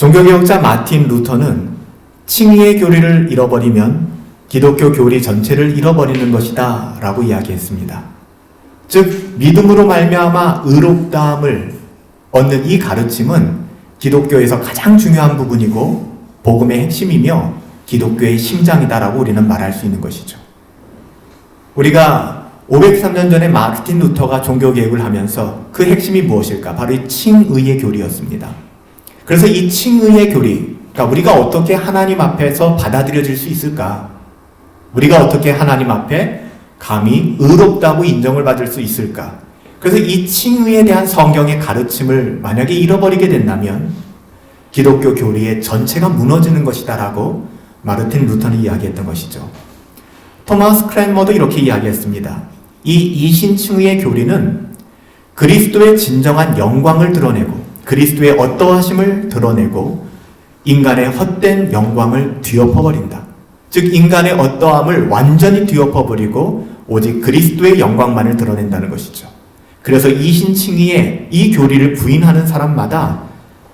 종교개혁자 마틴 루터는 칭의의 교리를 잃어버리면 기독교 교리 전체를 잃어버리는 것이다 라고 이야기했습니다. 즉 믿음으로 말미암아 의롭다함을 얻는 이 가르침은 기독교에서 가장 중요한 부분이고 복음의 핵심이며 기독교의 심장이다라고 우리는 말할 수 있는 것이죠. 우리가 503년 전에 마틴 루터가 종교개혁을 하면서 그 핵심이 무엇일까? 바로 이 칭의의 교리였습니다. 그래서 이 칭의의 교리, 그러니까 우리가 어떻게 하나님 앞에서 받아들여질 수 있을까? 우리가 어떻게 하나님 앞에 감히 의롭다고 인정을 받을 수 있을까? 그래서 이 칭의에 대한 성경의 가르침을 만약에 잃어버리게 된다면 기독교 교리의 전체가 무너지는 것이다라고 마르틴 루터는 이야기했던 것이죠. 토마스 크랜머도 이렇게 이야기했습니다. 이 이신칭의의 교리는 그리스도의 진정한 영광을 드러내고 그리스도의 어떠하심을 드러내고 인간의 헛된 영광을 뒤엎어버린다. 즉 인간의 어떠함을 완전히 뒤엎어버리고 오직 그리스도의 영광만을 드러낸다는 것이죠. 그래서 이신칭의의 이 교리를 부인하는 사람마다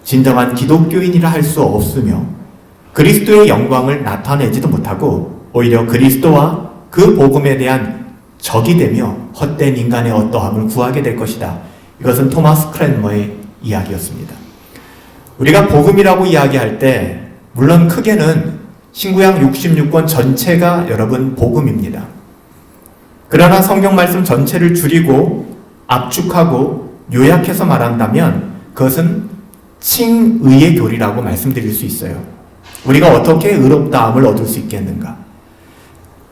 진정한 기독교인이라 할 수 없으며 그리스도의 영광을 나타내지도 못하고 오히려 그리스도와 그 복음에 대한 적이 되며 헛된 인간의 어떠함을 구하게 될 것이다. 이것은 토마스 크랜머의 이야기였습니다. 우리가 복음이라고 이야기할 때 물론 크게는 신구약 66권 전체가 여러분 복음입니다. 그러나 성경 말씀 전체를 줄이고 압축하고 요약해서 말한다면 그것은 칭의의 교리라고 말씀드릴 수 있어요. 우리가 어떻게 의롭다함을 얻을 수 있겠는가?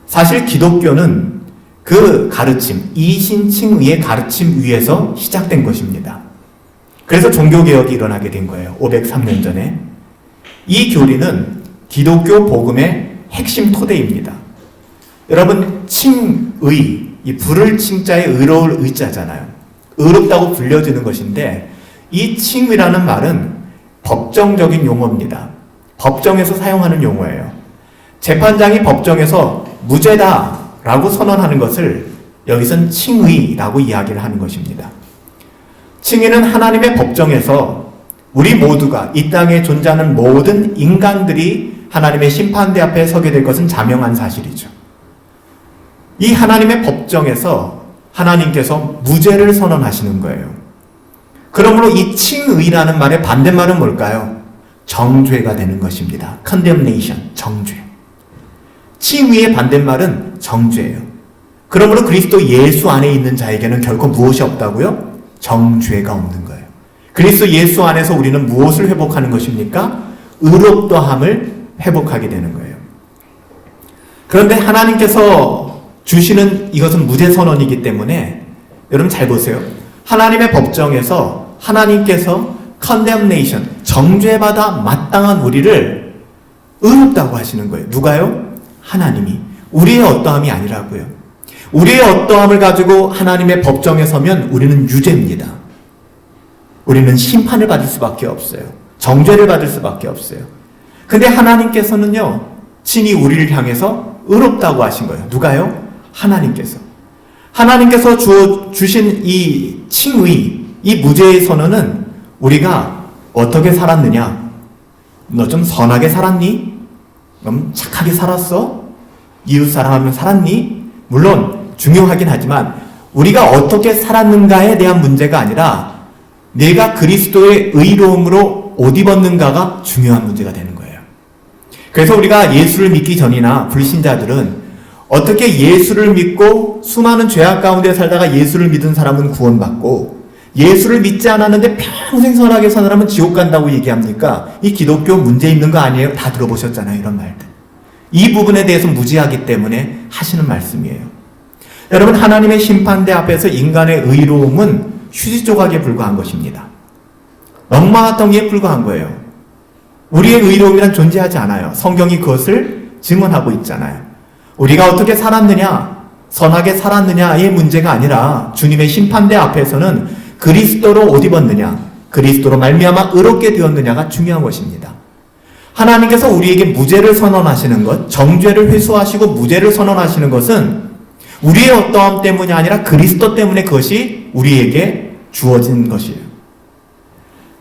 사실 기독교는 그 가르침, 이신칭의의 가르침 위에서 시작된 것입니다. 그래서 종교개혁이 일어나게 된 거예요. 503년 전에. 이 교리는 기독교 복음의 핵심 토대입니다. 여러분, 칭의, 이 불을 칭자에 의로울 의자잖아요. 의롭다고 불려지는 것인데 이 칭의라는 말은 법정적인 용어입니다. 법정에서 사용하는 용어예요. 재판장이 법정에서 무죄다라고 선언하는 것을 여기선 칭의라고 이야기를 하는 것입니다. 칭의는 하나님의 법정에서 우리 모두가 이 땅에 존재하는 모든 인간들이 하나님의 심판대 앞에 서게 될 것은 자명한 사실이죠. 이 하나님의 법정에서 하나님께서 무죄를 선언하시는 거예요. 그러므로 이 칭의라는 말의 반대말은 뭘까요? 정죄가 되는 것입니다. condemnation, 정죄. 칭의의 반대말은 정죄예요. 그러므로 그리스도 예수 안에 있는 자에게는 결코 무엇이 없다고요? 정죄가 없는 거예요. 그리스도 예수 안에서 우리는 무엇을 회복하는 것입니까? 의롭다함을 회복하게 되는 거예요. 그런데 하나님께서 주시는 이것은 무죄 선언이기 때문에 여러분 잘 보세요. 하나님의 법정에서 하나님께서 condemnation, 정죄받아 마땅한 우리를 의롭다고 하시는 거예요. 누가요? 하나님이. 우리의 어떠함이 아니라고요. 우리의 어떠함을 가지고 하나님의 법정에 서면 우리는 유죄입니다. 우리는 심판을 받을 수밖에 없어요. 정죄를 받을 수밖에 없어요. 근데 하나님께서는요, 친히 우리를 향해서 의롭다고 하신 거예요. 누가요? 하나님께서. 하나님께서 주신 이 칭의, 이 무죄의 선언은 우리가 어떻게 살았느냐? 너 좀 선하게 살았니? 좀 착하게 살았어? 이웃 사랑하며 살았니? 물론 중요하긴 하지만 우리가 어떻게 살았는가에 대한 문제가 아니라 내가 그리스도의 의로움으로 옷 입었는가가 중요한 문제가 되는 거예요. 그래서 우리가 예수를 믿기 전이나 불신자들은 어떻게 예수를 믿고 수많은 죄악 가운데 살다가 예수를 믿은 사람은 구원받고 예수를 믿지 않았는데 평생 선하게 사는 사람은 지옥 간다고 얘기합니까? 이 기독교 문제 있는 거 아니에요? 다 들어보셨잖아요, 이런 말들. 이 부분에 대해서 무지하기 때문에 하시는 말씀이에요. 여러분, 하나님의 심판대 앞에서 인간의 의로움은 휴지 조각에 불과한 것입니다. 엉망아덩이에 불과한 거예요. 우리의 의로움이란 존재하지 않아요. 성경이 그것을 증언하고 있잖아요. 우리가 어떻게 살았느냐, 선하게 살았느냐의 문제가 아니라 주님의 심판대 앞에서는 그리스도로 옷 입었느냐, 그리스도로 말미암아 의롭게 되었느냐가 중요한 것입니다. 하나님께서 우리에게 무죄를 선언하시는 것, 정죄를 회수하시고 무죄를 선언하시는 것은 우리의 어떠함 때문이 아니라 그리스도 때문에 그것이 우리에게 주어진 것이에요.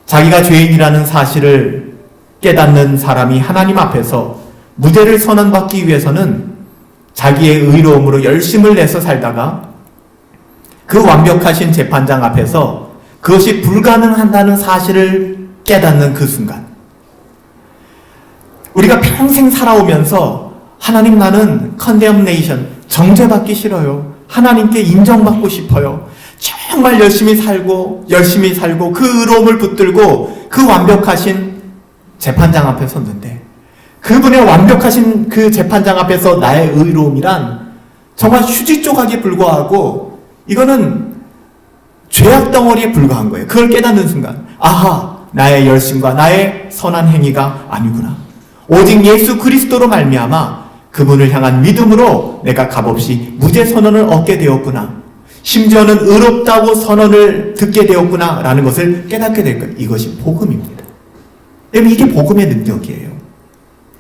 자기가 죄인이라는 사실을 깨닫는 사람이 하나님 앞에서 무죄를 선언받기 위해서는 자기의 의로움으로 열심을 내서 살다가 그 완벽하신 재판장 앞에서 그것이 불가능한다는 사실을 깨닫는 그 순간, 우리가 평생 살아오면서 하나님, 나는 condemnation, 정죄받기 싫어요. 하나님께 인정받고 싶어요. 정말 열심히 살고 그 의로움을 붙들고 그 완벽하신 재판장 앞에 섰는데, 그분의 완벽하신 그 재판장 앞에서 나의 의로움이란 정말 휴지 조각에 불과하고 이거는 죄악 덩어리에 불과한 거예요. 그걸 깨닫는 순간, 아하, 나의 열심과 나의 선한 행위가 아니구나. 오직 예수 그리스도로 말미암아 그분을 향한 믿음으로 내가 값없이 무죄 선언을 얻게 되었구나. 심지어는 의롭다고 선언을 듣게 되었구나 라는 것을 깨닫게 될 거예요. 이것이 복음입니다. 여러분, 이게 복음의 능력이에요.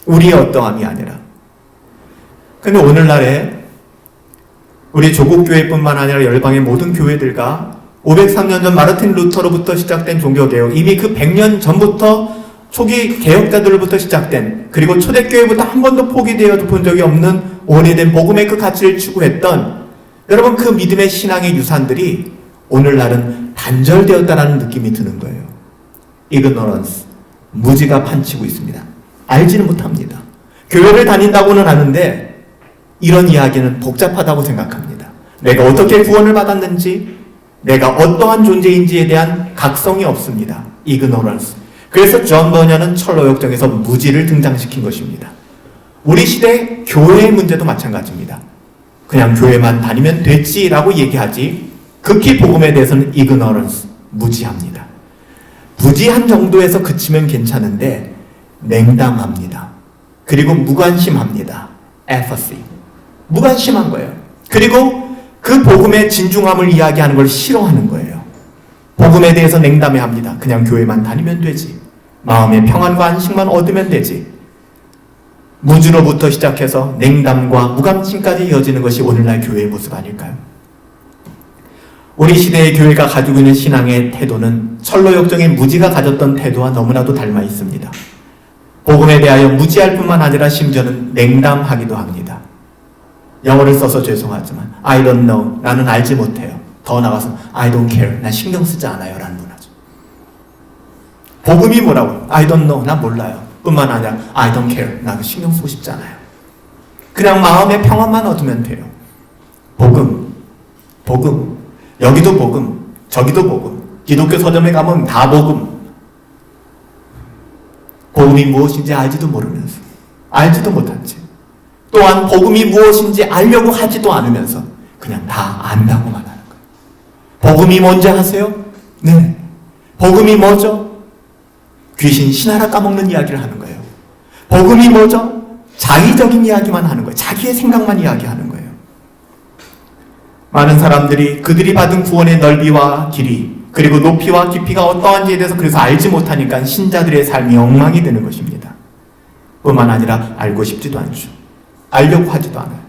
우리의 어떠함이 아니라. 근데 오늘날에 우리 조국교회뿐만 아니라 열방의 모든 교회들과 503년 전 마르틴 루터로부터 시작된 종교개혁, 이미 그 100년 전부터 초기 개혁자들로부터 시작된, 그리고 초대교회부터 한 번도 포기되어 본 적이 없는 오래된 복음의 그 가치를 추구했던 여러분, 그 믿음의 신앙의 유산들이 오늘날은 단절되었다는 느낌이 드는 거예요. ignorance, 무지가 판치고 있습니다. 알지는 못합니다. 교회를 다닌다고는 하는데 이런 이야기는 복잡하다고 생각합니다. 내가 어떻게 구원을 받았는지, 내가 어떠한 존재인지에 대한 각성이 없습니다. ignorance. 그래서 존 버녀는 철로역정에서 무지를 등장시킨 것입니다. 우리 시대 교회의 문제도 마찬가지입니다. 그냥 교회만 다니면 됐지라고 얘기하지, 극히 복음에 대해서는 ignorance, 무지합니다. 무지한 정도에서 그치면 괜찮은데 냉담합니다. 그리고 무관심합니다. apathy. 무관심한 거예요. 그리고 그 복음의 진중함을 이야기하는 걸 싫어하는 거예요. 복음에 대해서 냉담해합니다. 그냥 교회만 다니면 되지. 마음의 평안과 안식만 얻으면 되지. 무주로부터 시작해서 냉담과 무관심까지 이어지는 것이 오늘날 교회의 모습 아닐까요? 우리 시대의 교회가 가지고 있는 신앙의 태도는 철로역정의 무지가 가졌던 태도와 너무나도 닮아 있습니다. 복음에 대하여 무지할 뿐만 아니라 심지어는 냉담하기도 합니다. 영어를 써서 죄송하지만 I don't know, 나는 알지 못해요. 더 나가서 I don't care, 난 신경 쓰지 않아요 라는 문화죠. 복음이 뭐라고? I don't know, 난 몰라요 뿐만 아니라 I don't care, 나는 신경 쓰고 싶지 않아요. 그냥 마음의 평안만 얻으면 돼요. 복음, 여기도 복음, 저기도 복음, 기독교 서점에 가면 다 복음. 복음이 무엇인지 알지도 모르면서, 알지도 못한 채, 또한 복음이 무엇인지 알려고 하지도 않으면서 그냥 다 안다고만 하는 거예요. 복음이 뭔지 아세요? 네. 복음이 뭐죠? 귀신 신하라 까먹는 이야기를 하는 거예요. 복음이 뭐죠? 자의적인 이야기만 하는 거예요. 자기의 생각만 이야기하는 거예요. 많은 사람들이 그들이 받은 구원의 넓이와 길이, 그리고 높이와 깊이가 어떠한지에 대해서 그래서 알지 못하니까 신자들의 삶이 엉망이 되는 것입니다. 뿐만 아니라 알고 싶지도 않죠. 알려고 하지도 않아요.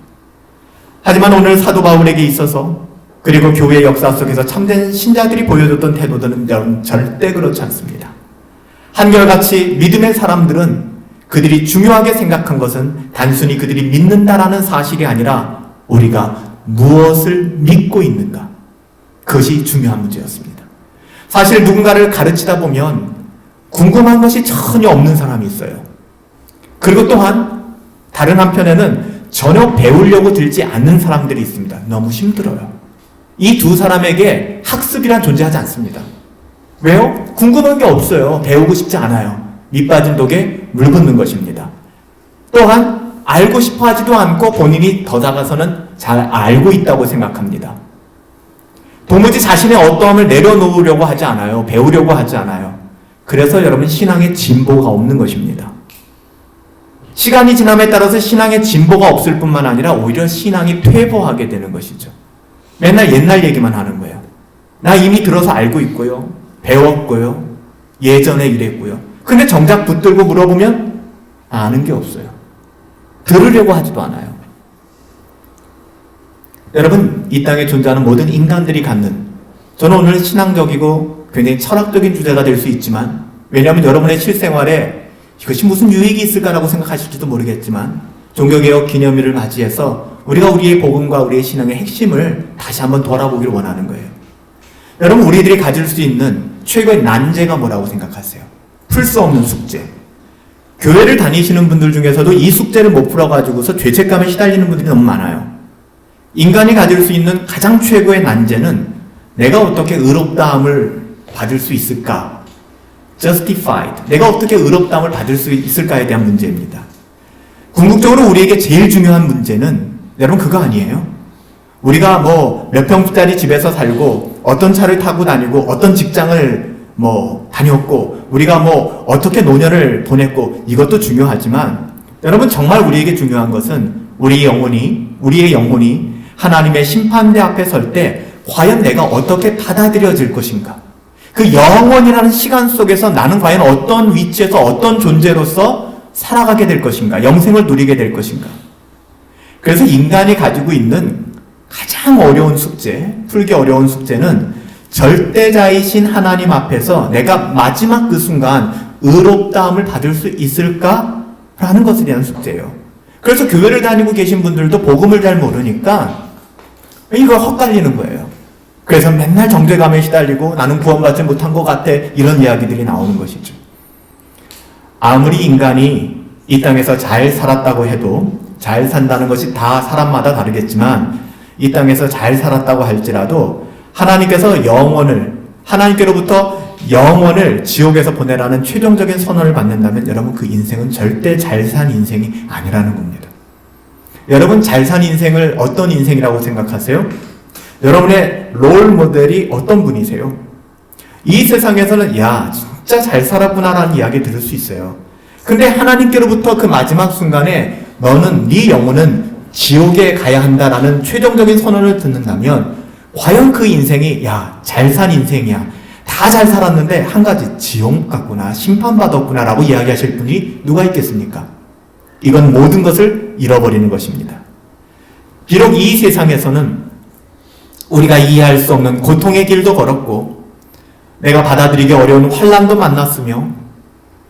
하지만 오늘 사도 바울에게 있어서, 그리고 교회 역사 속에서 참된 신자들이 보여줬던 태도들은 절대 그렇지 않습니다. 한결같이 믿음의 사람들은 그들이 중요하게 생각한 것은 단순히 그들이 믿는다라는 사실이 아니라 우리가 무엇을 믿고 있는가, 그것이 중요한 문제였습니다. 사실 누군가를 가르치다 보면 궁금한 것이 전혀 없는 사람이 있어요. 그리고 또한 다른 한편에는 전혀 배우려고 들지 않는 사람들이 있습니다. 너무 힘들어요. 이 두 사람에게 학습이란 존재하지 않습니다. 왜요? 궁금한 게 없어요. 배우고 싶지 않아요. 밑빠진 독에 물 붓는 것입니다. 또한 알고 싶어 하지도 않고 본인이 더 나가서는 잘 알고 있다고 생각합니다. 도무지 자신의 어떠함을 내려놓으려고 하지 않아요. 배우려고 하지 않아요. 그래서 여러분, 신앙의 진보가 없는 것입니다. 시간이 지남에 따라서 신앙의 진보가 없을 뿐만 아니라 오히려 신앙이 퇴보하게 되는 것이죠. 맨날 옛날 얘기만 하는 거예요. 나 이미 들어서 알고 있고요. 배웠고요. 예전에 이랬고요. 근데 정작 붙들고 물어보면 아는 게 없어요. 들으려고 하지도 않아요. 여러분, 이 땅에 존재하는 모든 인간들이 갖는, 저는 오늘 신앙적이고 굉장히 철학적인 주제가 될 수 있지만, 왜냐하면 여러분의 실생활에 이것이 무슨 유익이 있을까라고 생각하실지도 모르겠지만 종교개혁 기념일을 맞이해서 우리가 우리의 복음과 우리의 신앙의 핵심을 다시 한번 돌아보기를 원하는 거예요. 여러분, 우리들이 가질 수 있는 최고의 난제가 뭐라고 생각하세요? 풀 수 없는 숙제. 교회를 다니시는 분들 중에서도 이 숙제를 못 풀어가지고서 죄책감에 시달리는 분들이 너무 많아요. 인간이 가질 수 있는 가장 최고의 난제는 내가 어떻게 의롭다함을 받을 수 있을까? justified. 내가 어떻게 의롭다함을 받을 수 있을까에 대한 문제입니다. 궁극적으로 우리에게 제일 중요한 문제는 여러분 그거 아니에요. 우리가 뭐 몇 평짜리 집에서 살고 어떤 차를 타고 다니고 어떤 직장을 다녔고 우리가 어떻게 노년을 보냈고 이것도 중요하지만 여러분 정말 우리에게 중요한 것은 우리의 영혼이 하나님의 심판대 앞에 설 때 과연 내가 어떻게 받아들여질 것인가? 그 영원이라는 시간 속에서 나는 과연 어떤 위치에서 어떤 존재로서 살아가게 될 것인가? 영생을 누리게 될 것인가? 그래서 인간이 가지고 있는 가장 어려운 숙제, 풀기 어려운 숙제는 절대자이신 하나님 앞에서 내가 마지막 그 순간 의롭다함을 받을 수 있을까? 라는 것에 대한 숙제예요. 그래서 교회를 다니고 계신 분들도 복음을 잘 모르니까 이거 헛갈리는 거예요. 그래서 맨날 정죄감에 시달리고 나는 구원받지 못한 것 같아 이런 이야기들이 나오는 것이죠. 아무리 인간이 이 땅에서 잘 살았다고 해도 잘 산다는 것이 다 사람마다 다르겠지만 이 땅에서 잘 살았다고 할지라도 하나님께로부터 영원을 지옥에서 보내라는 최종적인 선언을 받는다면 여러분 그 인생은 절대 잘 산 인생이 아니라는 겁니다. 여러분 잘 산 인생을 어떤 인생이라고 생각하세요? 여러분의 롤 모델이 어떤 분이세요? 이 세상에서는 야 진짜 잘 살았구나라는 이야기 들을 수 있어요. 근데 하나님께로부터 그 마지막 순간에 너는 네 영혼은 지옥에 가야 한다라는 최종적인 선언을 듣는다면 과연 그 인생이 야 잘 산 인생이야 다 잘 살았는데 한 가지 지옥 같구나 심판받았구나 라고 이야기하실 분이 누가 있겠습니까? 이건 모든 것을 잃어버리는 것입니다. 비록 이 세상에서는 우리가 이해할 수 없는 고통의 길도 걸었고 내가 받아들이기 어려운 환난도 만났으며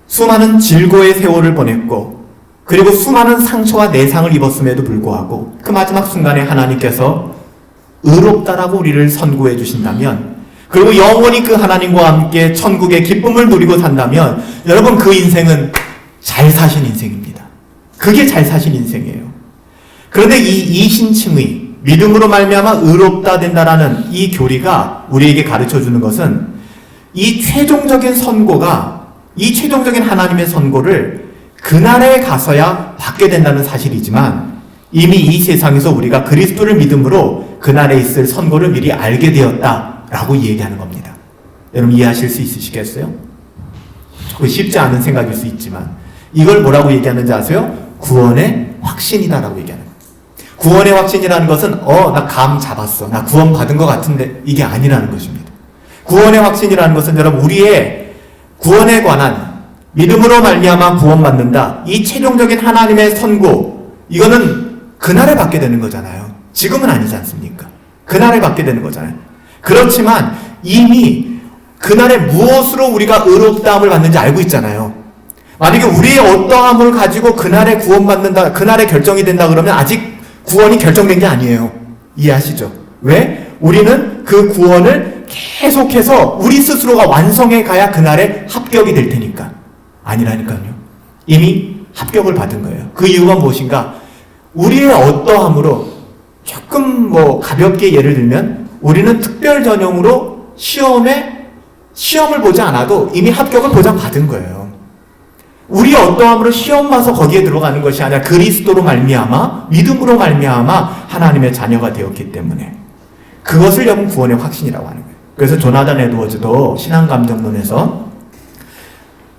수많은 질고의 세월을 보냈고 그리고 수많은 상처와 내상을 입었음에도 불구하고 그 마지막 순간에 하나님께서 의롭다라고 우리를 선고해 주신다면 그리고 영원히 그 하나님과 함께 천국의 기쁨을 누리고 산다면 여러분 그 인생은 잘 사신 인생입니다. 그게 잘 사신 인생이에요. 그런데 이 이신칭의 믿음으로 말미암아 의롭다 된다라는 이 교리가 우리에게 가르쳐주는 것은 이 최종적인 하나님의 선고를 그날에 가서야 받게 된다는 사실이지만 이미 이 세상에서 우리가 그리스도를 믿음으로 그날에 있을 선고를 미리 알게 되었다라고 얘기하는 겁니다. 여러분 이해하실 수 있으시겠어요? 쉽지 않은 생각일 수 있지만 이걸 뭐라고 얘기하는지 아세요? 구원의 확신이다라고 얘기하는 거예요. 구원의 확신이라는 것은 나 감 잡았어. 나 구원 받은 것 같은데 이게 아니라는 것입니다. 구원의 확신이라는 것은 여러분 우리의 구원에 관한 믿음으로 말미암아 구원받는다. 이 최종적인 하나님의 선고 이거는 그날에 받게 되는 거잖아요. 지금은 아니지 않습니까? 그날에 받게 되는 거잖아요. 그렇지만 이미 그날에 무엇으로 우리가 의롭다함을 받는지 알고 있잖아요. 만약에 우리의 어떠함을 가지고 그날에 구원받는다, 그날에 결정이 된다 그러면 아직 구원이 결정된 게 아니에요. 이해하시죠? 왜? 우리는 그 구원을 계속해서 우리 스스로가 완성해 가야 그날에 합격이 될 테니까. 아니라니까요. 이미 합격을 받은 거예요. 그 이유가 무엇인가? 우리의 어떠함으로 조금 가볍게 예를 들면 우리는 특별 전형으로 시험을 보지 않아도 이미 합격을 보장받은 거예요. 우리 어떠함으로 시험 봐서 거기에 들어가는 것이 아니라 그리스도로 말미암아 믿음으로 말미암아 하나님의 자녀가 되었기 때문에 그것을 여러분 구원의 확신이라고 하는 거예요. 그래서 조나단 에드워즈도 신앙감정론에서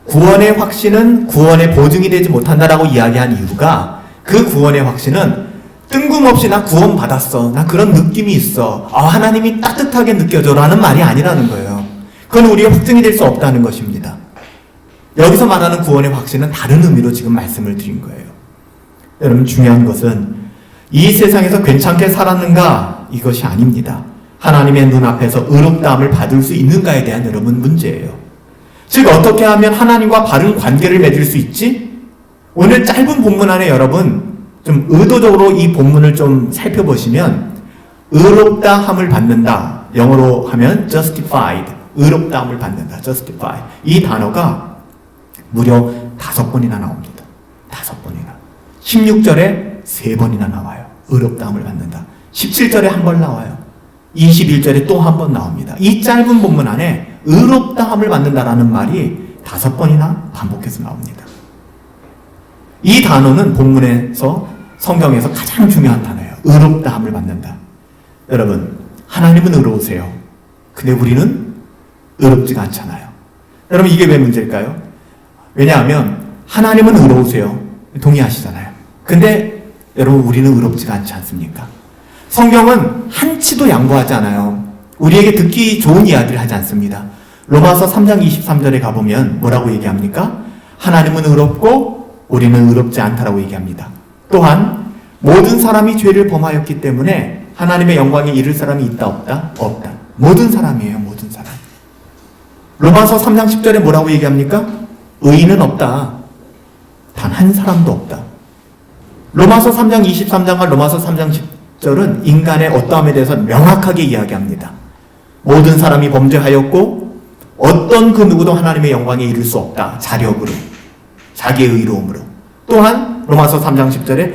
구원의 확신은 구원의 보증이 되지 못한다라고 이야기한 이유가 그 구원의 확신은 뜬금없이 나 구원 받았어. 나 그런 느낌이 있어. 하나님이 따뜻하게 느껴져 라는 말이 아니라는 거예요. 그건 우리의 확증이 될 수 없다는 것입니다. 여기서 말하는 구원의 확신은 다른 의미로 지금 말씀을 드린 거예요. 여러분 중요한 것은 이 세상에서 괜찮게 살았는가 이것이 아닙니다. 하나님의 눈앞에서 의롭다함을 받을 수 있는가에 대한 여러분 문제예요. 즉 어떻게 하면 하나님과 바른 관계를 맺을 수 있지? 오늘 짧은 본문 안에 여러분 좀 의도적으로 이 본문을 좀 살펴보시면 의롭다함을 받는다, 영어로 하면 justified, 의롭다함을 받는다, justify, 이 단어가 무려 5번이나 나옵니다. 5번이나. 16절에 3번이나 나와요. 의롭다함을 받는다. 17절에 한 번 나와요. 21절에 또 한 번 나옵니다. 이 짧은 본문 안에 의롭다함을 받는다라는 말이 5번이나 반복해서 나옵니다. 이 단어는 본문에서, 성경에서 가장 중요한 단어예요. 의롭다함을 받는다. 여러분, 하나님은 의로우세요. 근데 우리는 의롭지가 않잖아요. 여러분, 이게 왜 문제일까요? 왜냐하면 하나님은 의로우세요. 동의하시잖아요. 근데 여러분, 우리는 의롭지가 않지 않습니까? 성경은 한치도 양보하지 않아요. 우리에게 듣기 좋은 이야기를 하지 않습니다. 로마서 3장 23절에 가보면 뭐라고 얘기합니까? 하나님은 의롭고 우리는 의롭지 않다라고 얘기합니다. 또한 모든 사람이 죄를 범하였기 때문에 하나님의 영광에 이를 사람이 있다 없다? 없다. 모든 사람이에요. 모든 사람. 로마서 3장 10절에 뭐라고 얘기합니까? 의인은 없다. 단 한 사람도 없다. 로마서 3장 23장과 로마서 3장 10절은 인간의 어떠함에 대해서 명확하게 이야기합니다. 모든 사람이 범죄하였고 어떤 그 누구도 하나님의 영광에 이를 수 없다. 자력으로, 자기의 의로움으로. 또한 로마서 3장 10절에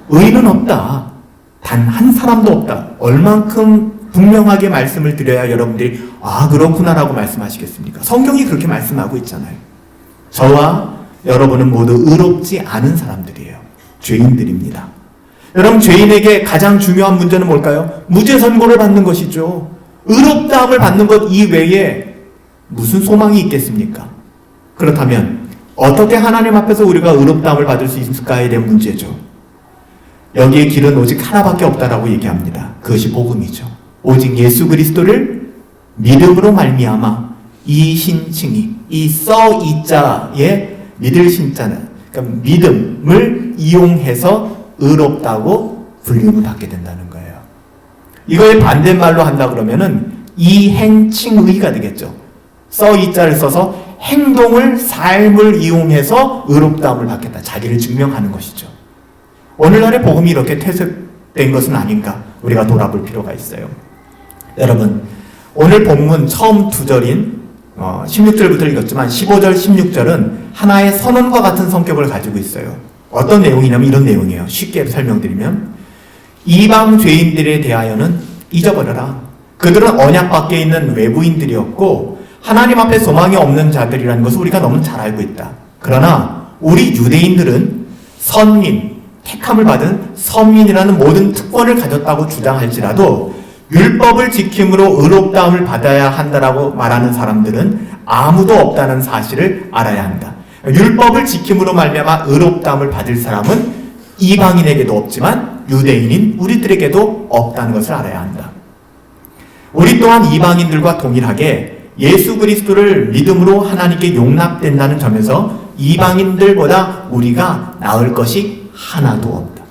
의인은 없다. 단 한 사람도 없다. 얼만큼 분명하게 말씀을 드려야 여러분들이 아 그렇구나라고 말씀하시겠습니까? 성경이 그렇게 말씀하고 있잖아요. 저와 여러분은 모두 의롭지 않은 사람들이에요. 죄인들입니다. 여러분, 죄인에게 가장 중요한 문제는 뭘까요? 무죄 선고를 받는 것이죠. 의롭다함을 받는 것 이외에 무슨 소망이 있겠습니까? 그렇다면 어떻게 하나님 앞에서 우리가 의롭다함을 받을 수 있을까에 대한 문제죠. 여기에 길은 오직 하나밖에 없다라고 얘기합니다. 그것이 복음이죠. 오직 예수 그리스도를 믿음으로 말미암아 이 신칭이, 이 이자의 믿을 신자는, 그러니까 믿음을 이용해서 의롭다고 불림을 받게 된다는 거예요. 이거의 반대말로 한다 그러면은 이행칭의가 되겠죠. 이자를 써서 행동을, 삶을 이용해서 의롭다함을 받겠다. 자기를 증명하는 것이죠. 오늘날의 복음이 이렇게 퇴색된 것은 아닌가? 우리가 돌아볼 필요가 있어요. 여러분, 오늘 본문 처음 2절인 16절부터 읽었지만 15절, 16절은 하나의 선언과 같은 성격을 가지고 있어요. 어떤 내용이냐면 이런 내용이에요. 쉽게 설명드리면 이방 죄인들에 대하여는 잊어버려라. 그들은 언약 밖에 있는 외부인들이었고 하나님 앞에 소망이 없는 자들이라는 것을 우리가 너무 잘 알고 있다. 그러나 우리 유대인들은 선민, 택함을 받은 선민이라는 모든 특권을 가졌다고 주장할지라도 율법을 지킴으로 의롭다함을 받아야 한다라고 말하는 사람들은 아무도 없다는 사실을 알아야 한다. 율법을 지킴으로 말미암아 의롭다함을 받을 사람은 이방인에게도 없지만 유대인인 우리들에게도 없다는 것을 알아야 한다. 우리 또한 이방인들과 동일하게 예수 그리스도를 믿음으로 하나님께 용납된다는 점에서 이방인들보다 우리가 나을 것이 하나도 없다.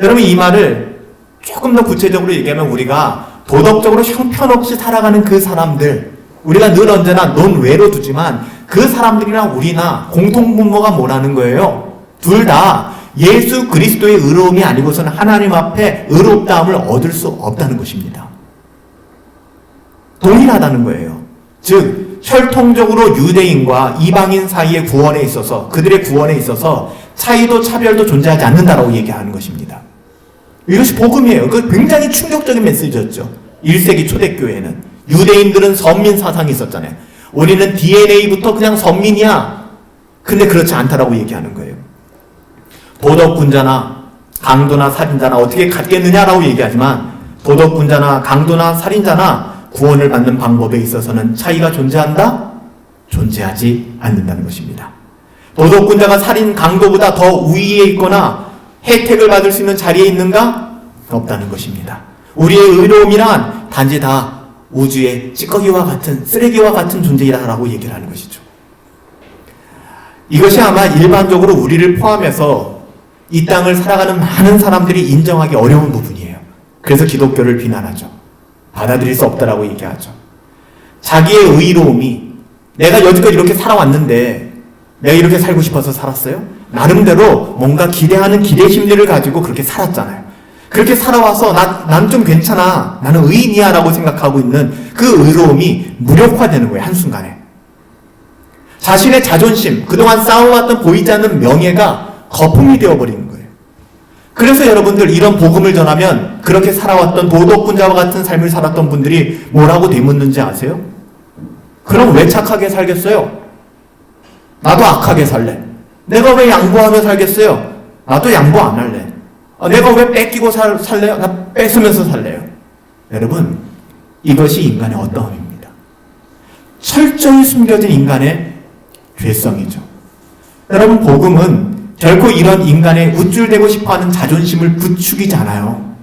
여러분, 이 말을 조금 더 구체적으로 얘기하면 우리가 도덕적으로 형편없이 살아가는 그 사람들, 우리가 늘 언제나 논외로 두지만 그 사람들이나 우리나 공통분모가 뭐라는 거예요? 둘 다 예수 그리스도의 의로움이 아니고서는 하나님 앞에 의롭다함을 얻을 수 없다는 것입니다. 동일하다는 거예요. 즉 혈통적으로 유대인과 이방인 사이의 구원에 있어서, 그들의 구원에 있어서 차이도 차별도 존재하지 않는다라고 얘기하는 것입니다. 이것이 복음이에요. 그 굉장히 충격적인 메시지였죠. 1세기 초대교회는. 유대인들은 선민 사상이 있었잖아요. 우리는 DNA부터 그냥 선민이야. 근데 그렇지 않다라고 얘기하는 거예요. 도덕군자나 강도나 살인자나 어떻게 갖겠느냐라고 얘기하지만 도덕군자나 강도나 살인자나 구원을 받는 방법에 있어서는 차이가 존재한다? 존재하지 않는다는 것입니다. 도덕군자가 살인 강도보다 더 우위에 있거나 혜택을 받을 수 있는 자리에 있는가? 없다는 것입니다. 우리의 의로움이란 단지 다 우주의 찌꺼기와 같은, 쓰레기와 같은 존재이다라고 얘기를 하는 것이죠. 이것이 아마 일반적으로 우리를 포함해서 이 땅을 살아가는 많은 사람들이 인정하기 어려운 부분이에요. 그래서 기독교를 비난하죠. 받아들일 수 없다라고 얘기하죠. 자기의 의로움이 내가 여지껏 이렇게 살아왔는데 내가 이렇게 살고 싶어서 살았어요? 나름대로 뭔가 기대하는 기대 심리를 가지고 그렇게 살았잖아요. 그렇게 살아와서 난 좀 괜찮아, 나는 의인이야 라고 생각하고 있는 그 의로움이 무력화되는 거예요. 한순간에. 자신의 자존심, 그동안 쌓아왔던 보이지 않는 명예가 거품이 되어버리는 거예요. 그래서 여러분들 이런 복음을 전하면 그렇게 살아왔던 도덕군자와 같은 삶을 살았던 분들이 뭐라고 되묻는지 아세요? 그럼 왜 착하게 살겠어요? 나도 악하게 살래. 내가 왜 양보하며 살겠어요? 나도 양보 안 할래. 내가 왜 뺏기고 살래요? 나 뺏으면서 살래요. 여러분, 이것이 인간의 어떠함입니다. 철저히 숨겨진 인간의 죄성이죠. 여러분, 복음은 결코 이런 인간의 우쭐대고 싶어하는 자존심을 부추기지 않아요.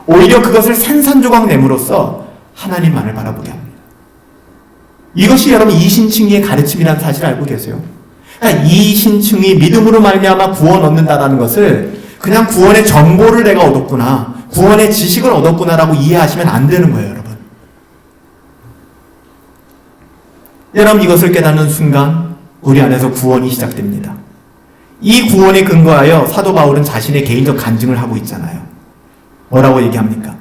오히려 그것을 산산조각 내므로써 하나님만을 바라보게 합니다. 이것이 여러분 이신칭의의 가르침이라는 사실을 알고 계세요? 그러니까 이신칭의 믿음으로 말미암아 구원 얻는다라는 것을 그냥 구원의 정보를 내가 얻었구나, 구원의 지식을 얻었구나라고 이해하시면 안 되는 거예요, 여러분. 여러분, 이것을 깨닫는 순간 우리 안에서 구원이 시작됩니다. 이 구원에 근거하여 사도 바울은 자신의 개인적 간증을 하고 있잖아요. 뭐라고 얘기합니까?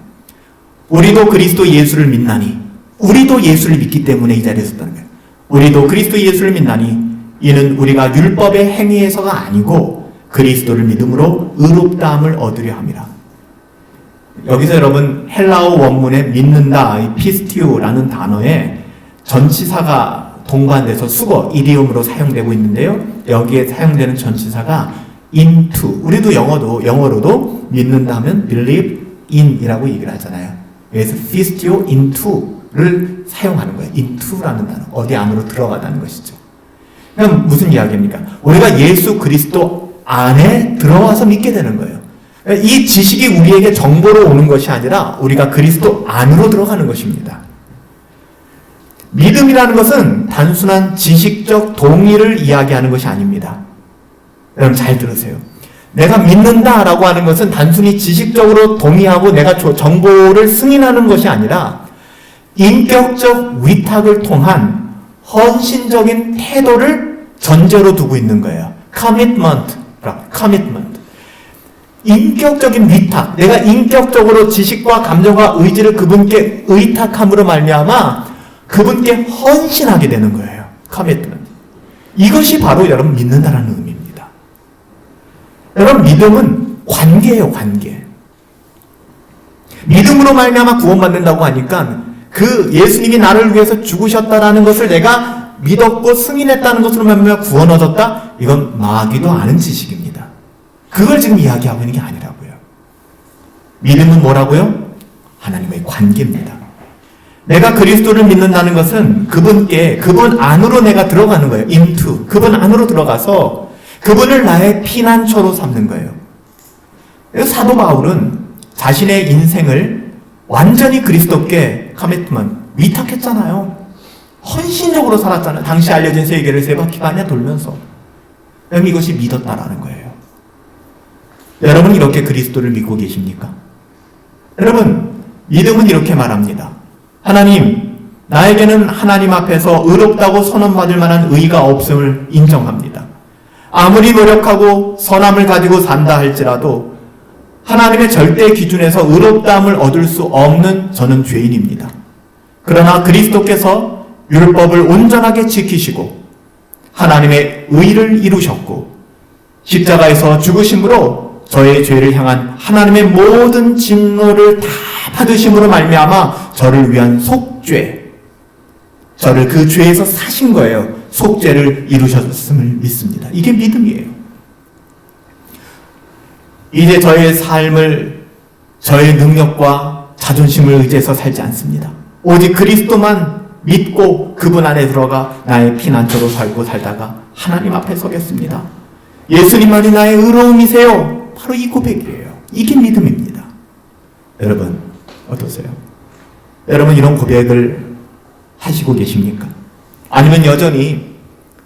우리도 그리스도 예수를 믿나니, 우리도 예수를 믿기 때문에 이 자리에 섰다는 거예요. 우리도 그리스도 예수를 믿나니 이는 우리가 율법의 행위에서가 아니고 그리스도를 믿음으로 의롭다함을 얻으려 함이라. 여기서 여러분 헬라어 원문에 믿는다, 이 피스티오라는 단어에 전치사가 동반돼서 수거, 이디움으로 사용되고 있는데요. 여기에 사용되는 전치사가 into. 우리도 영어로도 믿는다 하면 believe in이라고 얘기를 하잖아요. 그래서 pistio into를 사용하는 거예요. into라는 단어. 어디 안으로 들어가다는 것이죠. 그럼 무슨 이야기입니까? 우리가 예수 그리스도 안에 들어와서 믿게 되는 거예요. 이 지식이 우리에게 정보로 오는 것이 아니라 우리가 그리스도 안으로 들어가는 것입니다. 믿음이라는 것은 단순한 지식적 동의를 이야기하는 것이 아닙니다. 여러분 잘 들으세요. 내가 믿는다라고 하는 것은 단순히 지식적으로 동의하고 내가 정보를 승인하는 것이 아니라 인격적 위탁을 통한 헌신적인 태도를 전제로 두고 있는 거예요. commitment. 인격적인 위탁. 내가 인격적으로 지식과 감정과 의지를 그분께 의탁함으로 말미암아 그분께 헌신하게 되는 거예요. commitment. 이것이 바로 여러분 믿는다라는 의미입니다. 여러분 믿음은 관계예요, 관계. 믿음으로 말미암아 구원받는다고 하니까 그 예수님이 나를 위해서 죽으셨다라는 것을 내가 믿었고 승인했다는 것으로 말미암아 구원 얻었다? 이건 마귀도 아는 지식입니다. 그걸 지금 이야기하고 있는 게 아니라고요. 믿음은 뭐라고요? 하나님의 관계입니다. 내가 그리스도를 믿는다는 것은 그분 안으로 내가 들어가는 거예요. into. 그분 안으로 들어가서 그분을 나의 피난처로 삼는 거예요. 그래서 사도 바울은 자신의 인생을 완전히 그리스도께 커미트먼트, 위탁했잖아요. 헌신적으로 살았잖아요. 당시 알려진 세계를 세 바퀴 반야 돌면서. 그럼 이것이 믿었다라는 거예요. 여러분 이렇게 그리스도를 믿고 계십니까? 여러분 믿음은 이렇게 말합니다. 하나님, 나에게는 하나님 앞에서 의롭다고 선언받을 만한 의의가 없음을 인정합니다. 아무리 노력하고 선함을 가지고 산다 할지라도 하나님의 절대 기준에서 의롭다함을 얻을 수 없는 저는 죄인입니다. 그러나 그리스도께서 율법을 온전하게 지키시고 하나님의 의를 이루셨고 십자가에서 죽으심으로 저의 죄를 향한 하나님의 모든 진노를 다 받으심으로 말미암아 저를 위한 속죄, 저를 그 죄에서 사신 거예요. 속죄를 이루셨음을 믿습니다. 이게 믿음이에요. 이제 저의 삶을 저의 능력과 자존심을 의지해서 살지 않습니다. 오직 그리스도만 믿고 그분 안에 들어가 나의 피난처로 살다가 하나님 앞에 서겠습니다. 예수님만이 나의 의로움이세요. 바로 이 고백이에요. 이게 믿음입니다. 여러분 어떠세요? 여러분 이런 고백을 하시고 계십니까? 아니면 여전히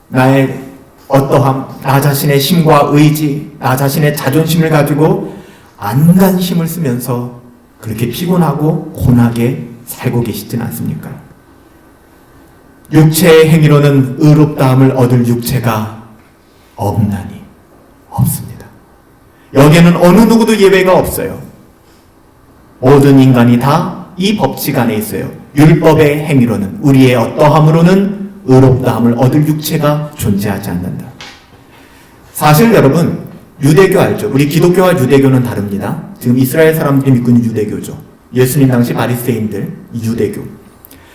나의 어떠함, 나 자신의 힘과 의지, 나 자신의 자존심을 가지고 안간힘을 쓰면서 그렇게 피곤하고 고나게 살고 계시진 않습니까? 육체의 행위로는 의롭다함을 얻을 육체가 없나니 없습니다. 여기에는 어느 누구도 예외가 없어요. 모든 인간이 다 이 법칙 안에 있어요. 율법의 행위로는, 우리의 어떠함으로는 의롭다함을 얻을 육체가 존재하지 않는다. 사실 여러분, 유대교 알죠? 우리 기독교와 유대교는 다릅니다. 지금 이스라엘 사람들이 믿고 있는 유대교죠. 예수님 당시 바리새인들, 유대교.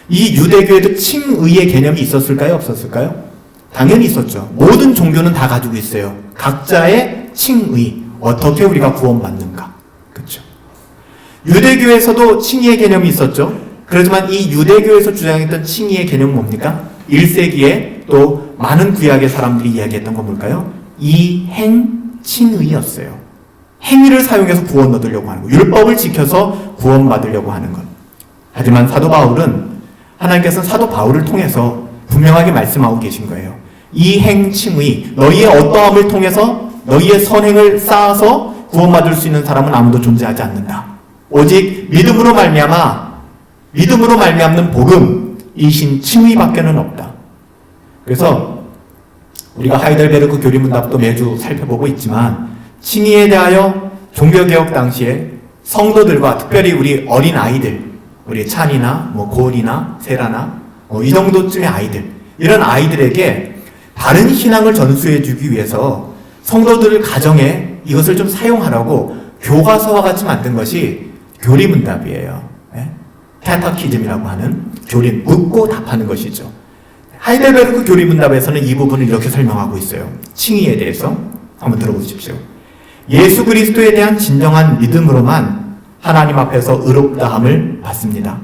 이 유대교에도 칭의의 개념이 있었을까요? 없었을까요? 당연히 있었죠. 모든 종교는 다 가지고 있어요. 각자의 칭의, 어떻게 우리가 구원받는가. 그렇죠? 유대교에서도 칭의의 개념이 있었죠. 그렇지만 이 유대교에서 주장했던 칭의의 개념은 뭡니까? 1세기에 또 많은 구약의 사람들이 이야기했던 건 뭘까요? 이행칭의였어요. 행위를 사용해서 구원 얻으려고 하는 것, 율법을 지켜서 구원받으려고 하는 것. 하지만 사도 바울은, 하나님께서는 사도 바울을 통해서 분명하게 말씀하고 계신 거예요. 이행칭의, 너희의 어떠함을 통해서 너희의 선행을 쌓아서 구원받을 수 있는 사람은 아무도 존재하지 않는다. 오직 믿음으로 말미암는 복음, 이신 칭의밖에는 없다. 그래서 우리가 하이델베르크 교리문답도 매주 살펴보고 있지만, 칭의에 대하여 종교개혁 당시에 성도들과 특별히 우리 어린 아이들, 우리 찬이나 고은이나 세라나 이 정도쯤의 아이들, 이런 아이들에게 바른 신앙을 전수해주기 위해서 성도들 가정에 이것을 좀 사용하라고 교과서와 같이 만든 것이 교리문답이에요. 캐터키즘이라고 하는 교리, 묻고 답하는 것이죠. 하이델베르크 교리문답에서는 이 부분을 이렇게 설명하고 있어요. 칭의에 대해서 한번 들어보십시오. 예수 그리스도에 대한 진정한 믿음으로만 하나님 앞에서 의롭다함을 받습니다.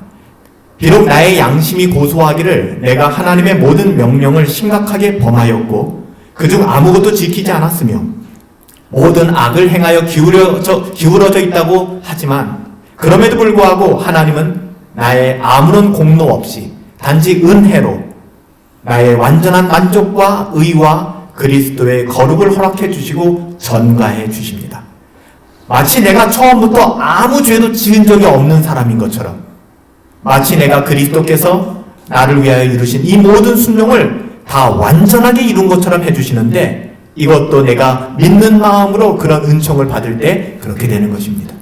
비록 나의 양심이 고소하기를 내가 하나님의 모든 명령을 심각하게 범하였고 그중 아무것도 지키지 않았으며 모든 악을 행하여 기울어져 있다고 하지만, 그럼에도 불구하고 하나님은 나의 아무런 공로 없이 단지 은혜로 나의 완전한 만족과 의와 그리스도의 거룩을 허락해 주시고 전가해 주십니다. 마치 내가 처음부터 아무 죄도 지은 적이 없는 사람인 것처럼, 마치 내가 그리스도께서 나를 위하여 이루신 이 모든 순종을 다 완전하게 이룬 것처럼 해주시는데, 이것도 내가 믿는 마음으로 그런 은총을 받을 때 그렇게 되는 것입니다.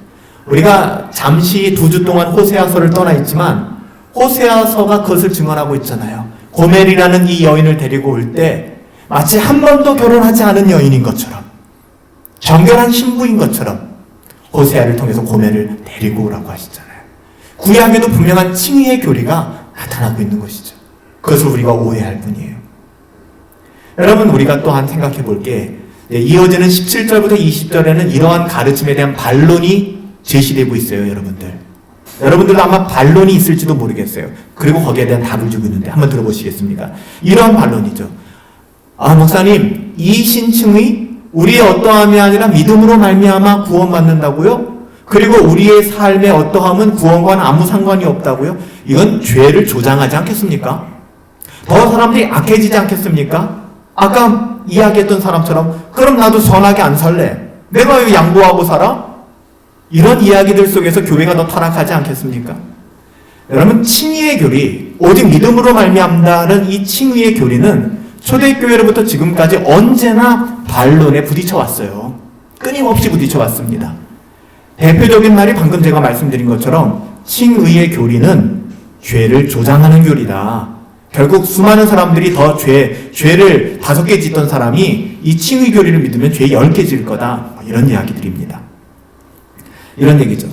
우리가 잠시 2주 동안 호세아서를 떠나 있지만 호세아서가 그것을 증언하고 있잖아요. 고멜이라는 이 여인을 데리고 올 때 마치 한 번도 결혼하지 않은 여인인 것처럼, 정결한 신부인 것처럼 호세아를 통해서 고멜을 데리고 오라고 하시잖아요. 구약에도 분명한 칭의의 교리가 나타나고 있는 것이죠. 그것을 우리가 오해할 뿐이에요. 여러분, 우리가 또한 생각해 볼 게, 이어지는 17절부터 20절에는 이러한 가르침에 대한 반론이 제시되고 있어요. 여러분들도 아마 반론이 있을지도 모르겠어요. 그리고 거기에 대한 답을 주고 있는데 한번 들어보시겠습니까? 이러한 반론이죠. 목사님, 이 신칭의 우리의 어떠함이 아니라 믿음으로 말미암아 구원받는다고요? 그리고 우리의 삶의 어떠함은 구원과는 아무 상관이 없다고요? 이건 죄를 조장하지 않겠습니까? 더 사람들이 악해지지 않겠습니까? 아까 이야기했던 사람처럼 그럼 나도 선하게 안 살래. 내가 왜 양보하고 살아? 이런 이야기들 속에서 교회가 더 타락하지 않겠습니까? 여러분, 칭의의 교리, 오직 믿음으로 말미암다는 이 칭의의 교리는 초대교회로부터 지금까지 언제나 반론에 부딪혀왔어요. 끊임없이 부딪혀왔습니다. 대표적인 말이 방금 제가 말씀드린 것처럼 칭의의 교리는 죄를 조장하는 교리다. 결국 수많은 사람들이 더 죄를 5개 짓던 사람이 이 칭의 교리를 믿으면 죄 10개 질 거다. 이런 이야기들입니다. 이런 얘기죠.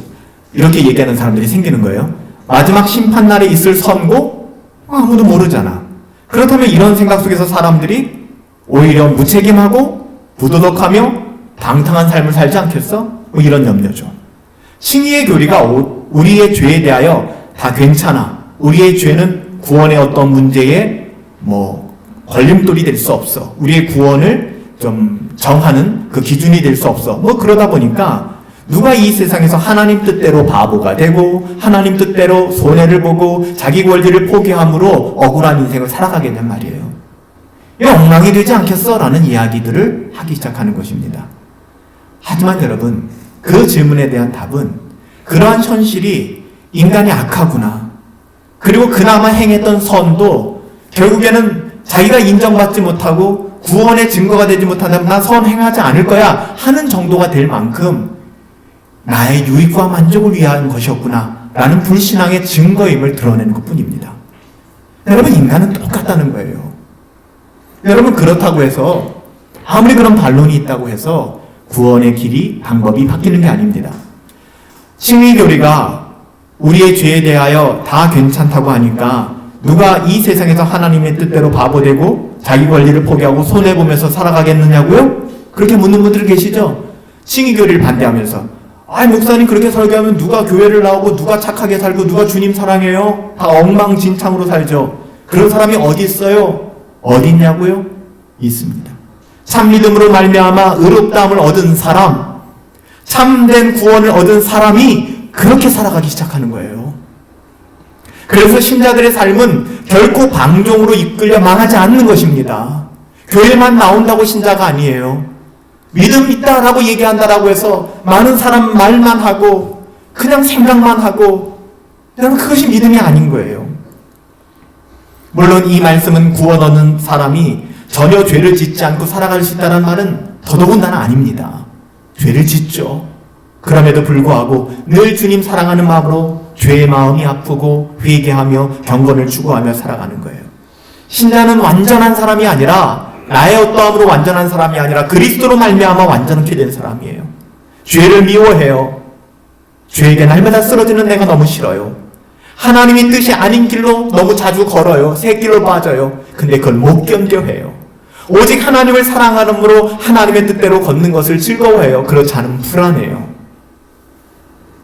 이렇게 얘기하는 사람들이 생기는 거예요. 마지막 심판날에 있을 선고? 아무도 모르잖아. 그렇다면 이런 생각 속에서 사람들이 오히려 무책임하고 부도덕하며 방탕한 삶을 살지 않겠어? 이런 염려죠. 칭의의 교리가 우리의 죄에 대하여 다 괜찮아. 우리의 죄는 구원의 어떤 문제에 걸림돌이 될 수 없어. 우리의 구원을 좀 정하는 그 기준이 될 수 없어. 그러다 보니까 누가 이 세상에서 하나님 뜻대로 바보가 되고 하나님 뜻대로 손해를 보고 자기 권리를 포기함으로 억울한 인생을 살아가겠냔 말이에요. 이거 엉망이 되지 않겠어? 라는 이야기들을 하기 시작하는 것입니다. 하지만 여러분, 그 질문에 대한 답은 그러한 현실이 인간이 악하구나. 그리고 그나마 행했던 선도 결국에는 자기가 인정받지 못하고 구원의 증거가 되지 못한다면 나 선행하지 않을 거야 하는 정도가 될 만큼 나의 유익과 만족을 위한 것이었구나 라는 불신앙의 증거임을 드러내는 것뿐입니다. 여러분, 인간은 똑같다는 거예요. 여러분, 그렇다고 해서 아무리 그런 반론이 있다고 해서 구원의 길이, 방법이 바뀌는 게 아닙니다. 칭의교리가 우리의 죄에 대하여 다 괜찮다고 하니까 누가 이 세상에서 하나님의 뜻대로 바보되고 자기 권리를 포기하고 손해보면서 살아가겠느냐고요? 그렇게 묻는 분들 계시죠? 칭의교리를 반대하면서 목사님 그렇게 설교하면 누가 교회를 나오고 누가 착하게 살고 누가 주님 사랑해요? 다 엉망진창으로 살죠. 그런 사람이 어디 있어요? 어디 있냐고요? 있습니다. 참 믿음으로 말미암아 의롭다함을 얻은 사람, 참된 구원을 얻은 사람이 그렇게 살아가기 시작하는 거예요. 그래서 신자들의 삶은 결코 방종으로 이끌려 망하지 않는 것입니다. 교회만 나온다고 신자가 아니에요. 믿음 있다라고 얘기한다라고 해서 많은 사람 말만 하고 그냥 생각만 하고, 여러분, 그것이 믿음이 아닌 거예요. 물론 이 말씀은 구원 얻는 사람이 전혀 죄를 짓지 않고 살아갈 수 있다는 말은 더더군다나 아닙니다. 죄를 짓죠. 그럼에도 불구하고 늘 주님 사랑하는 마음으로 죄의 마음이 아프고 회개하며 경건을 추구하며 살아가는 거예요. 신자는 완전한 사람이 아니라, 나의 어떠함으로 완전한 사람이 아니라 그리스도로 말미암아 완전하게 된 사람이에요. 죄를 미워해요. 죄에게 날마다 쓰러지는 내가 너무 싫어요. 하나님의 뜻이 아닌 길로 너무 자주 걸어요. 새 길로 빠져요. 근데 그걸 못 견뎌해요. 오직 하나님을 사랑하므로 하나님의 뜻대로 걷는 것을 즐거워해요. 그렇지 않으면 불안해요.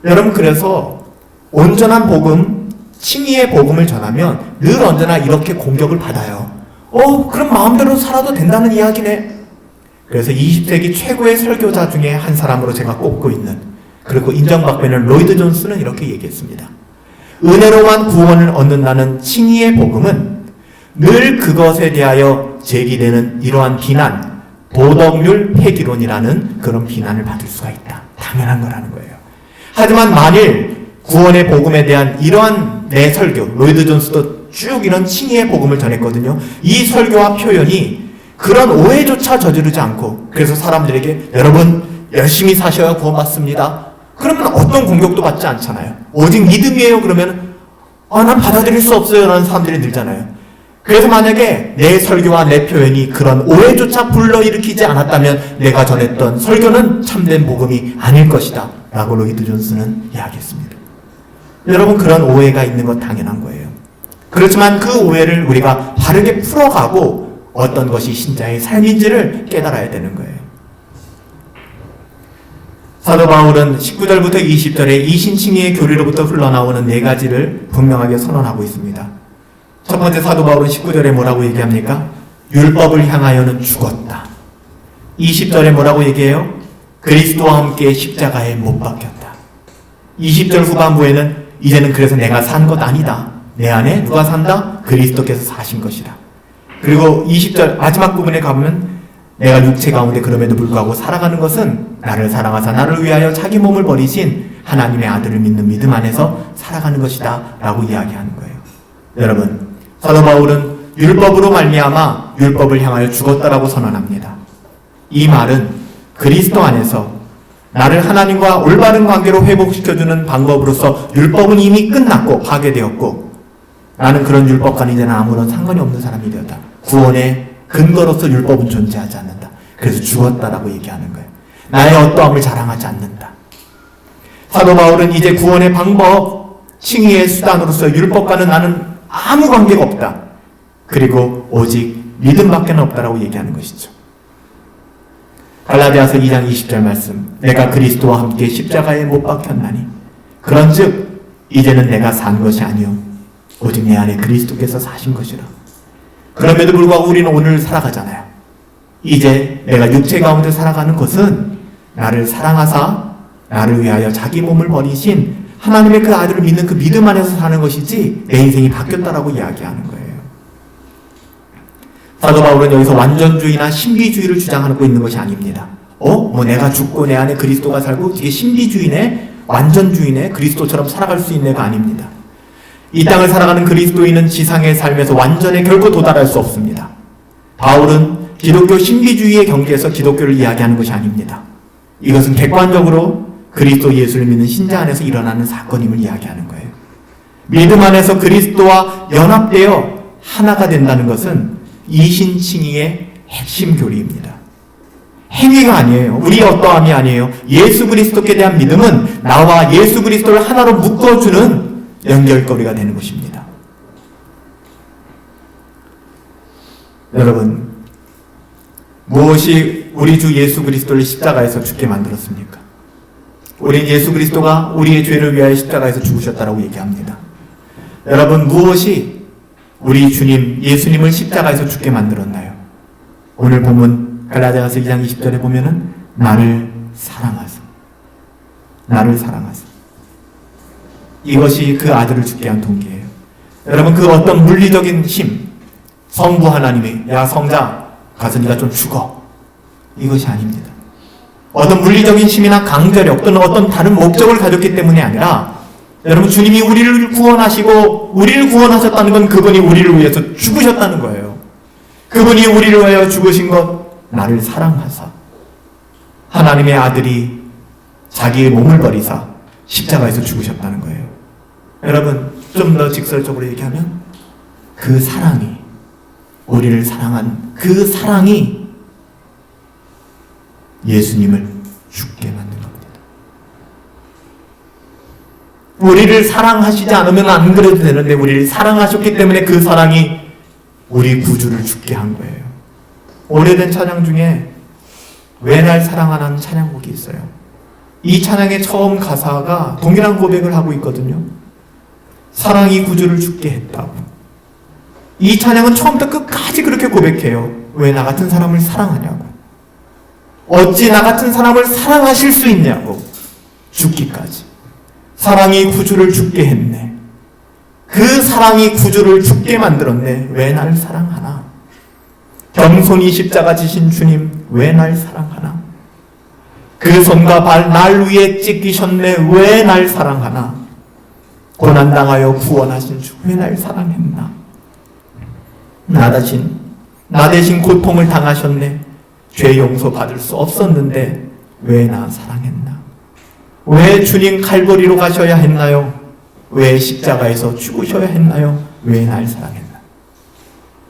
여러분, 그래서 온전한 복음, 칭의의 복음을 전하면 늘 언제나 이렇게 공격을 받아요. 그럼 마음대로 살아도 된다는 이야기네. 그래서 20세기 최고의 설교자 중에 한 사람으로 제가 꼽고 있는, 그리고 인정받고 있는 로이드 존스는 이렇게 얘기했습니다. 은혜로만 구원을 얻는다는 칭의의 복음은 늘 그것에 대하여 제기되는 이러한 비난, 도덕률 폐기론이라는 그런 비난을 받을 수가 있다. 당연한 거라는 거예요. 하지만 만일 구원의 복음에 대한 이러한 내 설교, 로이드 존스도 쭉 이런 칭의의 복음을 전했거든요. 이 설교와 표현이 그런 오해조차 저지르지 않고, 그래서 사람들에게 여러분 열심히 사셔야 구원받습니다, 그러면 어떤 공격도 받지 않잖아요. 오직 믿음이에요 그러면 난 받아들일 수 없어요 라는 사람들이 늘잖아요. 그래서 만약에 내 설교와 내 표현이 그런 오해조차 불러일으키지 않았다면 내가 전했던 설교는 참된 복음이 아닐 것이다 라고 로이드 존스는 이야기했습니다. 여러분, 그런 오해가 있는 건 당연한 거예요. 그렇지만 그 오해를 우리가 바르게 풀어가고 어떤 것이 신자의 삶인지를 깨달아야 되는 거예요. 사도 바울은 19절부터 20절에 이신칭의의 교리로부터 흘러나오는 네 가지를 분명하게 선언하고 있습니다. 첫 번째, 사도 바울은 19절에 뭐라고 얘기합니까? 율법을 향하여는 죽었다. 20절에 뭐라고 얘기해요? 그리스도와 함께 십자가에 못 박혔다. 20절 후반부에는 이제는 그래서 내가 산 것 아니다. 내 안에 누가 산다? 그리스도께서 사신 것이다. 그리고 20절 마지막 부분에 가보면 내가 육체 가운데 그럼에도 불구하고 살아가는 것은 나를 사랑하사 나를 위하여 자기 몸을 버리신 하나님의 아들을 믿는 믿음 안에서 살아가는 것이다 라고 이야기하는 거예요. 여러분, 사도 바울은 율법으로 말미암아 율법을 향하여 죽었다라고 선언합니다. 이 말은 그리스도 안에서 나를 하나님과 올바른 관계로 회복시켜주는 방법으로서 율법은 이미 끝났고 파괴되었고, 나는 그런 율법과는 이제는 아무런 상관이 없는 사람이 되었다. 구원의 근거로서 율법은 존재하지 않는다. 그래서 죽었다라고 얘기하는 거예요. 나의 어떠함을 자랑하지 않는다. 사도 바울은 이제 구원의 방법, 칭의의 수단으로서 율법과는 나는 아무 관계가 없다. 그리고 오직 믿음밖에 없다라고 얘기하는 것이죠. 갈라디아서 2장 20절 말씀, 내가 그리스도와 함께 십자가에 못 박혔나니 그런즉 이제는 내가 산 것이 아니요 오직 내 안에 그리스도께서 사신 것이라. 그럼에도 불구하고 우리는 오늘 살아가잖아요. 이제 내가 육체 가운데 살아가는 것은 나를 사랑하사 나를 위하여 자기 몸을 버리신 하나님의 그 아들을 믿는 그 믿음 안에서 사는 것이지 내 인생이 바뀌었다라고 이야기하는 거예요. 사도 바울은 여기서 완전주의나 신비주의를 주장하고 있는 것이 아닙니다. 내가 죽고 내 안에 그리스도가 살고 이게 신비주의네, 완전주의네, 그리스도처럼 살아갈 수 있네가 아닙니다. 이 땅을 살아가는 그리스도인은 지상의 삶에서 완전에 결코 도달할 수 없습니다. 바울은 기독교 신비주의의 경계에서 기독교를 이야기하는 것이 아닙니다. 이것은 객관적으로 그리스도 예수를 믿는 신자 안에서 일어나는 사건임을 이야기하는 거예요. 믿음 안에서 그리스도와 연합되어 하나가 된다는 것은 이신칭의의 핵심 교리입니다. 행위가 아니에요. 우리의 어떠함이 아니에요. 예수 그리스도께 대한 믿음은 나와 예수 그리스도를 하나로 묶어주는 연결고리가 되는 것입니다. 여러분, 무엇이 우리 주 예수 그리스도를 십자가에서 죽게 만들었습니까? 우리 예수 그리스도가 우리의 죄를 위하여 십자가에서 죽으셨다라고 얘기합니다. 여러분, 무엇이 우리 주님 예수님을 십자가에서 죽게 만들었나요? 오늘 본문 갈라디아서 2장 20절에 보면은 나를 사랑하사, 나를 사랑하사, 이것이 그 아들을 죽게 한 동기예요. 여러분, 그 어떤 물리적인 힘, 성부 하나님이 야 성자 가서 네가 좀 죽어, 이것이 아닙니다. 어떤 물리적인 힘이나 강제력 또는 어떤 다른 목적을 가졌기 때문이 아니라, 여러분, 주님이 우리를 구원하시고 우리를 구원하셨다는 건 그분이 우리를 위해서 죽으셨다는 거예요. 그분이 우리를 위하여 죽으신 것, 나를 사랑하사 하나님의 아들이 자기의 몸을 버리사 십자가에서 죽으셨다는 거예요. 여러분, 좀 더 직설적으로 얘기하면 그 사랑이, 우리를 사랑한 그 사랑이 예수님을 죽게 만든 겁니다. 우리를 사랑하시지 않으면 안 그래도 되는데 우리를 사랑하셨기 때문에 그 사랑이 우리 구주를 죽게 한 거예요. 오래된 찬양 중에 왜 날 사랑하라는 찬양곡이 있어요. 이 찬양의 처음 가사가 동일한 고백을 하고 있거든요. 사랑이 구주를 죽게 했다고. 이 찬양은 처음부터 끝까지 그렇게 고백해요. 왜 나 같은 사람을 사랑하냐고. 어찌 나 같은 사람을 사랑하실 수 있냐고. 죽기까지. 사랑이 구주를 죽게 했네. 그 사랑이 구주를 죽게 만들었네. 왜 날 사랑하나. 겸손히 십자가 지신 주님, 왜 날 사랑하나. 그 손과 발 날 위에 찢기셨네. 왜 날 사랑하나. 고난당하여 구원하신 주, 왜 날 사랑했나. 나 대신 고통을 당하셨네. 죄 용서 받을 수 없었는데 왜 나 사랑했나. 왜 주님 칼보리로 가셔야 했나요? 왜 십자가에서 죽으셔야 했나요? 왜 날 사랑했나.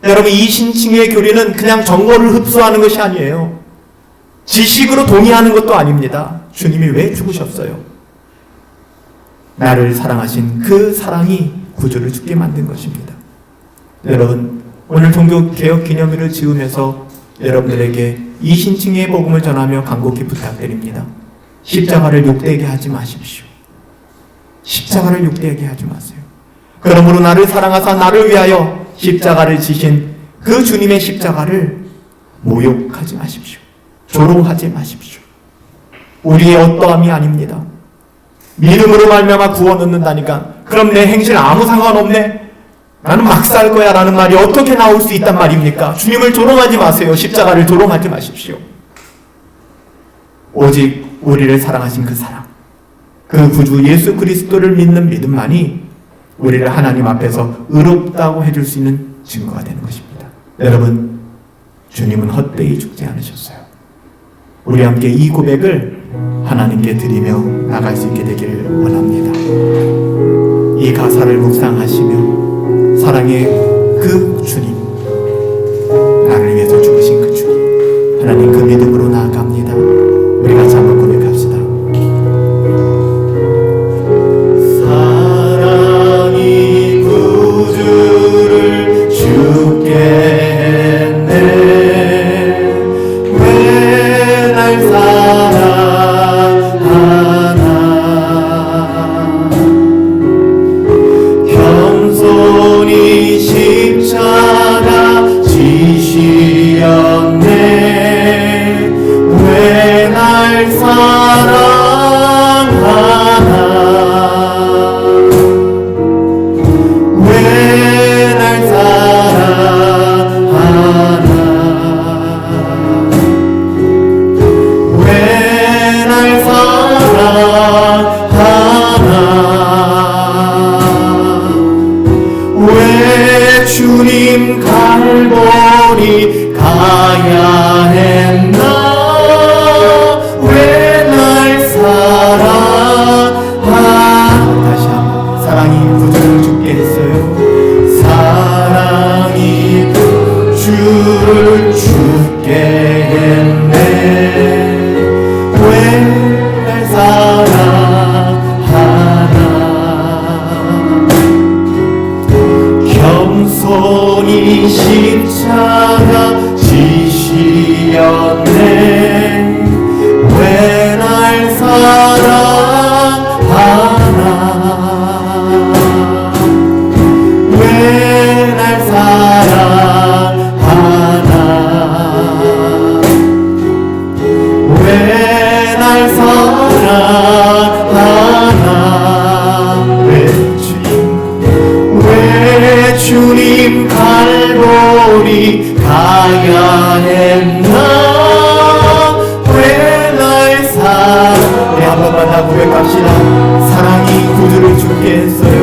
여러분, 이 신칭의 교리는 그냥 정보를 흡수하는 것이 아니에요. 지식으로 동의하는 것도 아닙니다. 주님이 왜 죽으셨어요? 나를 사랑하신 그 사랑이 구주를 죽게 만든 것입니다. 여러분, 오늘 종교개혁기념일을 지으면서 여러분들에게 이 신칭의 복음을 전하며 간곡히 부탁드립니다. 십자가를 욕되게 하지 마십시오. 십자가를 욕되게 하지 마세요. 그러므로 나를 사랑하사 나를 위하여 십자가를 지신 그 주님의 십자가를 모욕하지 마십시오. 조롱하지 마십시오. 우리의 어떠함이 아닙니다. 믿음으로 말미암아 구원 얻는다니까 그럼 내 행실 아무 상관없네, 나는 막 살 거야 라는 말이 어떻게 나올 수 있단 말입니까? 주님을 조롱하지 마세요. 십자가를 조롱하지 마십시오. 오직 우리를 사랑하신 그 사랑, 그 구주 예수 그리스도를 믿는 믿음만이 우리를 하나님 앞에서 의롭다고 해줄 수 있는 증거가 되는 것입니다. 여러분, 주님은 헛되이 죽지 않으셨어요. 우리 함께 이 고백을 하나님께 드리며 나갈 수 있게 되기를 원합니다. 이 가사를 묵상하시며 사랑의 그 주님, 나를 위해서 죽으신 그 주님, 하나님 그 믿음으로 나아갑니다. 우리 같이 한번 고백합시다. 사랑이 구주를 죽게 했네. 왜 날 사랑하나. 겸손히 십자가 지시었네. 왜 날 사랑하나. 왜 날 사랑하나. 주님 갈보리 가야 했나? 왜 날 사랑하? 다시 한번 사랑이 구주를 죽게 했어요. 사랑이 구주를 죽게 했네. 왜 날 사랑하나? 겸손히 십자가 지시었네. 왜 날 사랑하나? 왜 날 사랑하나? 왜 날 사랑하나? 왜 주님 갈보리 가야 했나? 왜 날 우리 한 번만 다 고백합시다. 사랑이 구주를 죽게 했어요.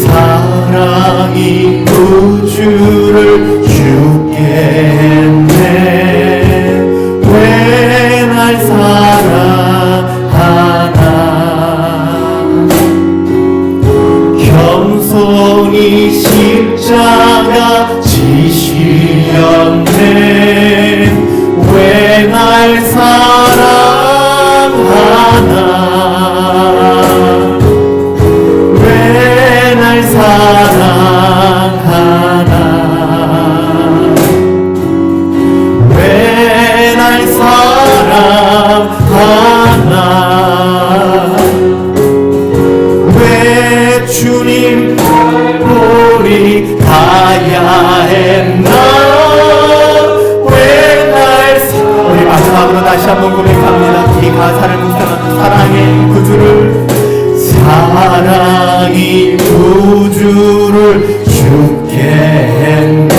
사랑이 구주를 죽게 했네. 왜 날 사랑하나? 겸손히 십자가 지시었네. 왜 날 사랑하나? 왜 날 사랑하나? 왜 날 사랑하나? 왜 주님 갈보리 가야 했나? 왜 날 우리 마지막으로 다시 한번 고백합니다. 이 가사를 묵상한 사랑의 구주를 사랑이 구주를 죽게 했네.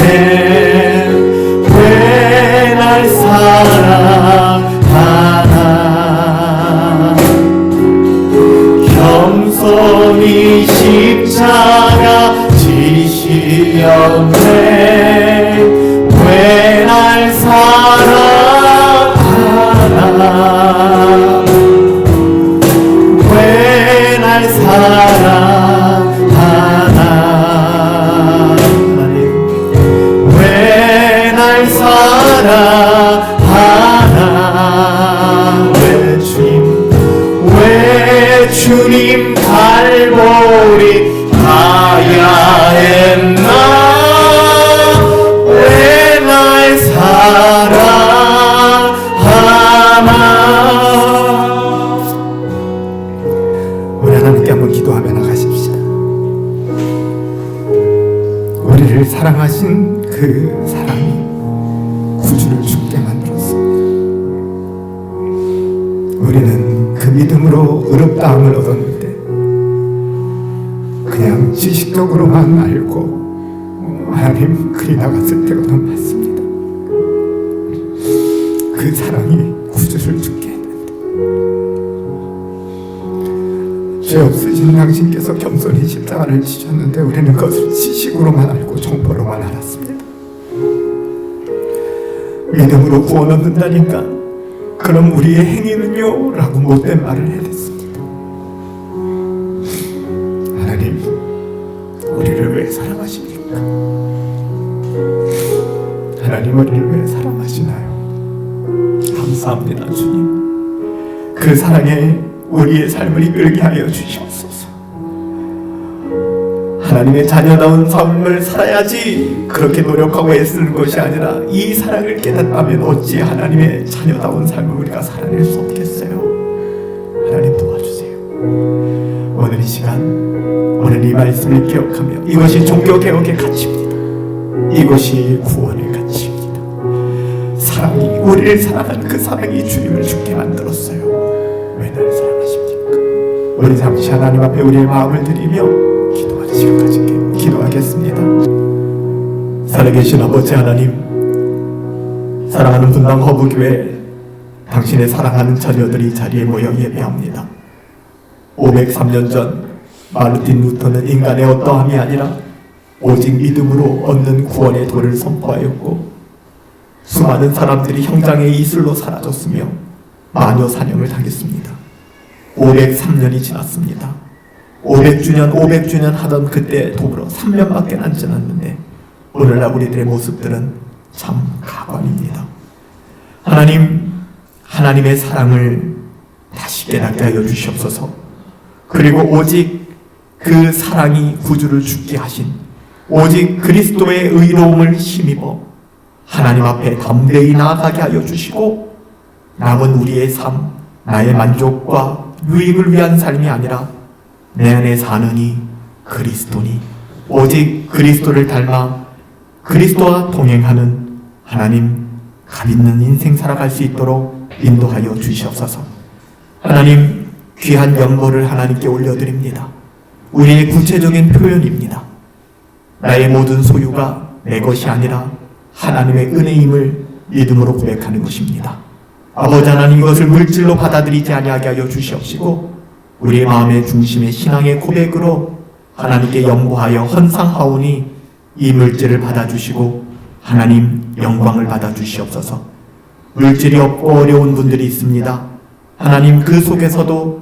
왜 날 사랑하나? 겸손히 십자가 지시었네. 왜 날 사랑하나? 왜 날 사랑하나? 왜 날 사랑하나? 왜 주님 갈보리 가야 했나? 왜 날 사랑하나? 우리 하나님께 한번 기도하며 나가십시다. 우리를 사랑하신 그 사랑이 구주를 죽게 만들었습니다. 우리는 그 믿음으로 의롭다함을 얻었는데 그냥 지식적으로만 알고 하나님 그리 나갔을 때가 너무 많습니다. 그 사랑이 구주를 죽게 했는데 죄 없으신 당신께서 겸손히 십자가를 지셨는데 우리는 그것을 지식으로만 알고 정보로만 알았습니다. 믿음으로 구원 얻는다니까 그럼 우리의 행위는요? 라고 못된 말을 해댔습니다. 하나님 우리를 왜 사랑하십니까? 하나님 우리를 왜 사랑하시나요? 감사합니다 주님. 그 사랑에 우리의 삶을 이끌게 하여 주시옵소서. 하나님의 자녀다운 삶을 살아야지 그렇게 노력하고 애쓰는 것이 아니라 이 사랑을 깨닫다면 어찌 하나님의 자녀다운 삶을 우리가 살아낼 수 없겠어요. 하나님 도와주세요. 오늘 이 시간 오늘 이 말씀을 기억하며 이것이 종교개혁의 가치입니다. 이것이 구원의 가치입니다. 사랑이 우리를 사랑한 그 사랑이 주님을 죽게 만들었어요. 왜 나를 사랑하십니까? 우리 잠시 하나님 앞에 우리의 마음을 드리며 기도하는 시간까지 기도하겠습니다. 살아계신 아버지 하나님, 사랑하는 분당 허브교회 당신의 사랑하는 자녀들이 자리에 모여 예배합니다. 503년 전 마르틴 루터는 인간의 어떠함이 아니라 오직 믿음으로 얻는 구원의 도를 선포하였고 수많은 사람들이 형장의 이슬로 사라졌으며 마녀 사냥을 당했습니다. 503년이 지났습니다. 500주년 하던 그때 더불어 3년밖에 안 지났는데 오늘날 우리들의 모습들은 참 가관입니다. 하나님의 사랑을 다시 깨닫게 하여 주시옵소서. 그리고 오직 그 사랑이 구주를 죽게 하신 오직 그리스도의 의로움을 힘입어 하나님 앞에 담대히 나아가게 하여 주시고 남은 우리의 삶, 나의 만족과 유익을 위한 삶이 아니라 내 안에 사는 이 그리스도니 오직 그리스도를 닮아 그리스도와 동행하는 하나님 값 있는 인생 살아갈 수 있도록 인도하여 주시옵소서. 하나님 귀한 연보를 하나님께 올려드립니다. 우리의 구체적인 표현입니다. 나의 모든 소유가 내 것이 아니라 하나님의 은혜임을 믿음으로 고백하는 것입니다. 아버지 하나님, 이것을 물질로 받아들이지 아니하게 하여 주시옵시고 우리의 마음의 중심의 신앙의 고백으로 하나님께 연보하여 헌상하오니 이 물질을 받아주시고 하나님 영광을 받아주시옵소서. 물질이 없고 어려운 분들이 있습니다. 하나님 그 속에서도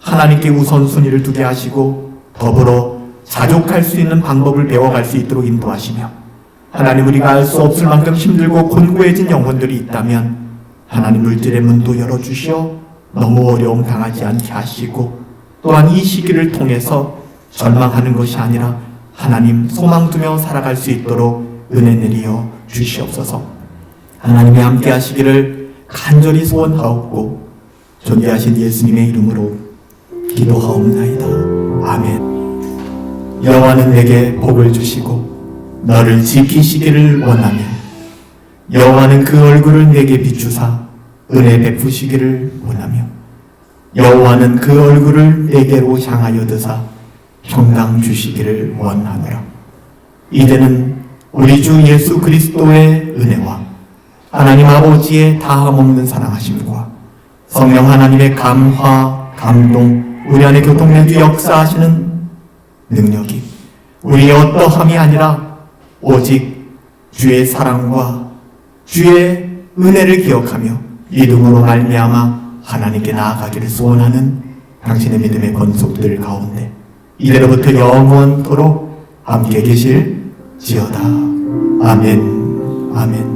하나님께 우선순위를 두게 하시고 더불어 자족할 수 있는 방법을 배워갈 수 있도록 인도하시며 하나님 우리가 알 수 없을 만큼 힘들고 곤고해진 영혼들이 있다면 하나님 물질의 문도 열어주시어 너무 어려움 당하지 않게 하시고 또한 이 시기를 통해서 절망하는 것이 아니라 하나님 소망 두며 살아갈 수 있도록 은혜 내리어 주시옵소서. 하나님이 함께 하시기를 간절히 소원하옵고 존귀하신 예수님의 이름으로 기도하옵나이다. 아멘. 여호와는 내게 복을 주시고 너를 지키시기를 원하며 여호와는 그 얼굴을 내게 비추사 은혜 베푸시기를 원하며 여호와는 그 얼굴을 내게로 향하여 드사 평강 주시기를 원하노라. 이제는 우리 주 예수 그리스도의 은혜와 하나님 아버지의 다함없는 사랑하심과 성령 하나님의 감화, 감동, 우리 안에 교통내주 역사하시는 능력이 우리의 어떠함이 아니라 오직 주의 사랑과 주의 은혜를 기억하며 믿음으로 말미암아 하나님께 나아가기를 소원하는 당신의 믿음의 권속들 가운데 이제로부터 영원토록 함께 계실지어다. 아멘. 아멘.